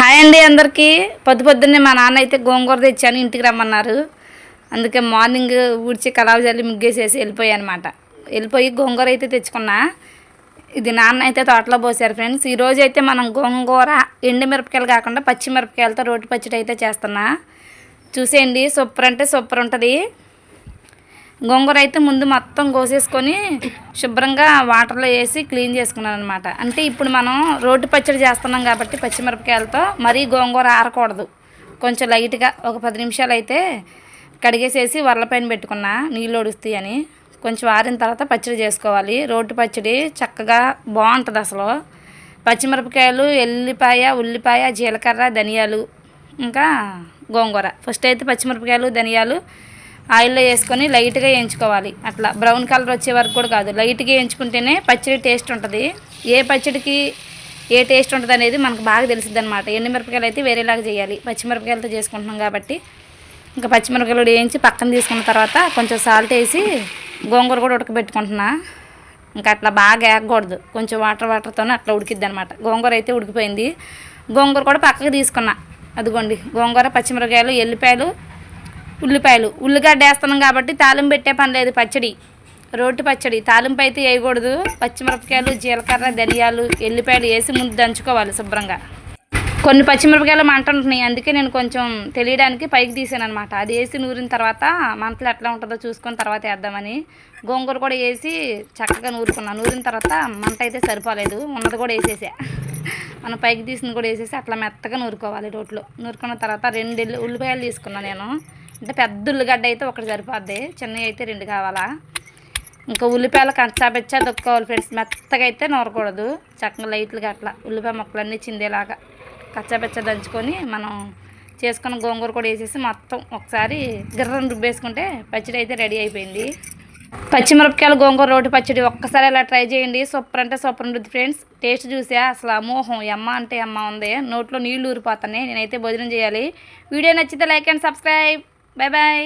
Hi అండి అందరికీ. పొద్దున్నే మా నాన్న అయితే గోంగూర తెచ్చాను, ఇంటికి రమ్మన్నారు. అందుకే మార్నింగ్ ఊడ్చి కలావు జల్లి ముగ్గేసేసి వెళ్ళిపోయి గోంగూర అయితే తెచ్చుకున్నా. ఇది నాన్న అయితే తోటలో పోసారు ఫ్రెండ్స్. ఈరోజు అయితే మనం గోంగూర ఎండుమిరపకాయలు కాకుండా పచ్చిమిరపకాయలతో రోటి పచ్చడి అయితే చేస్తున్నా. చూసేయండి, సూపర్ అంటే సూపర్ ఉంటుంది. గోంగూర అయితే ముందు మొత్తం కోసేసుకొని శుభ్రంగా వాటర్లో వేసి క్లీన్ చేసుకున్నాను అనమాట. అంటే ఇప్పుడు మనం రోటి పచ్చడి చేస్తున్నాం కాబట్టి పచ్చిమిరపకాయలతో మరీ గోంగూర ఆరకూడదు. కొంచెం లైట్గా ఒక 10 నిమిషాలు అయితే కడిగేసేసి వరలపైన పెట్టుకున్నా, నీళ్ళు ఒడుస్తాయి అని. కొంచెం ఆరిన తర్వాత పచ్చడి చేసుకోవాలి. రోటి పచ్చడి చక్కగా బాగుంటుంది అసలు. పచ్చిమిరపకాయలు, ఎల్లిపాయ, ఉల్లిపాయ, జీలకర్ర, ధనియాలు, ఇంకా గోంగూర. ఫస్ట్ అయితే పచ్చిమిరపకాయలు, ధనియాలు ఆయిల్లో వేసుకొని లైట్గా వేయించుకోవాలి. అట్లా బ్రౌన్ కలర్ వచ్చే వరకు కూడా కాదు, లైట్గా వేయించుకుంటేనే పచ్చడి టేస్ట్ ఉంటుంది. ఏ పచ్చడికి ఏ టేస్ట్ ఉంటుంది అనేది మనకు బాగా తెలిసిద్ది అనమాట. ఎండుమిరపకాయలు అయితే వేరేలాగా చేయాలి, పచ్చిమిరపకాయలతో చేసుకుంటున్నాం కాబట్టి. ఇంకా పచ్చిమిరపకాయలు వేయించి పక్కన తీసుకున్న తర్వాత కొంచెం సాల్ట్ వేసి గోంగూర కూడా ఉడకబెట్టుకుంటున్నా. ఇంకా అట్లా బాగా వేగకూడదు, కొంచెం వాటర్తోనే అట్లా ఉడికిద్ది అనమాట. గోంగూర అయితే ఉడికిపోయింది. గోంగూర కూడా పక్కకు తీసుకున్నా. అదిగోండి గోంగూర, పచ్చిమిరపకాయలు, ఎల్లిపాయలు, ఉల్లిపాయలు. ఉల్లిగడ్డ వేస్తున్నాం కాబట్టి తాలింపు పెట్టే పని లేదు. పచ్చడి రోటి పచ్చడి తాలింపు అయితే వేయకూడదు. పచ్చిమిరపకాయలు, జీలకర్ర, ధనియాలు, ఎల్లిపాయలు వేసి ముందు దంచుకోవాలి శుభ్రంగా. కొన్ని పచ్చిమిరపకాయలు మంట ఉంటున్నాయి, అందుకే నేను కొంచెం తెలియడానికి పైకి తీసాను అనమాట. అది వేసి నూరిన తర్వాత మంటలు ఎట్లా ఉంటుందో చూసుకొని తర్వాత వేద్దామని గోంగూర కూడా వేసి చక్కగా నూరుకున్నాను. నూరిన తర్వాత మంట అయితే సరిపోలేదు, ఉన్నది కూడా వేసేసా. మనం పైకి తీసింది కూడా వేసేసి అట్లా మెత్తగా నూరుకోవాలి రోట్లో. నూరుకున్న తర్వాత 2 ఉల్లిపాయలు తీసుకున్నాను నేను. అంటే పెద్ద ఉల్లిగడ్డ అయితే ఒకటి సరిపోద్ది, చిన్నవి అయితే 2 కావాలా. ఇంకా ఉల్లిపాయలు కచ్చాబెచ్చా దొక్కోవాలి ఫ్రెండ్స్. మెత్తగా అయితే నూరకూడదు, చక్కగా లైట్లుగా అట్లా ఉల్లిపాయ ముక్కలన్నీ చిందేలాగా కచ్చాబెచ్చా దంచుకొని మనం చేసుకున్న గోంగూర కూడా వేసేసి మొత్తం ఒకసారి గిర్రం రుబ్బేసుకుంటే పచ్చడి అయితే రెడీ అయిపోయింది. పచ్చిమిరపకాయలు గోంగూర రోటి పచ్చడి ఒక్కసారి ఇలా ట్రై చేయండి. సూపర్ అంటే సూపర్ ఉంటుంది ఫ్రెండ్స్. టేస్ట్ చూసా అసలు అమోహం, ఎమ్మ అంటే ఎమ్మ ఉంది, నోట్లో నీళ్లు ఊరిపోతున్నాయి. నేనైతే భోజనం చేయాలి. వీడియో నచ్చితే like and subscribe. Bye bye.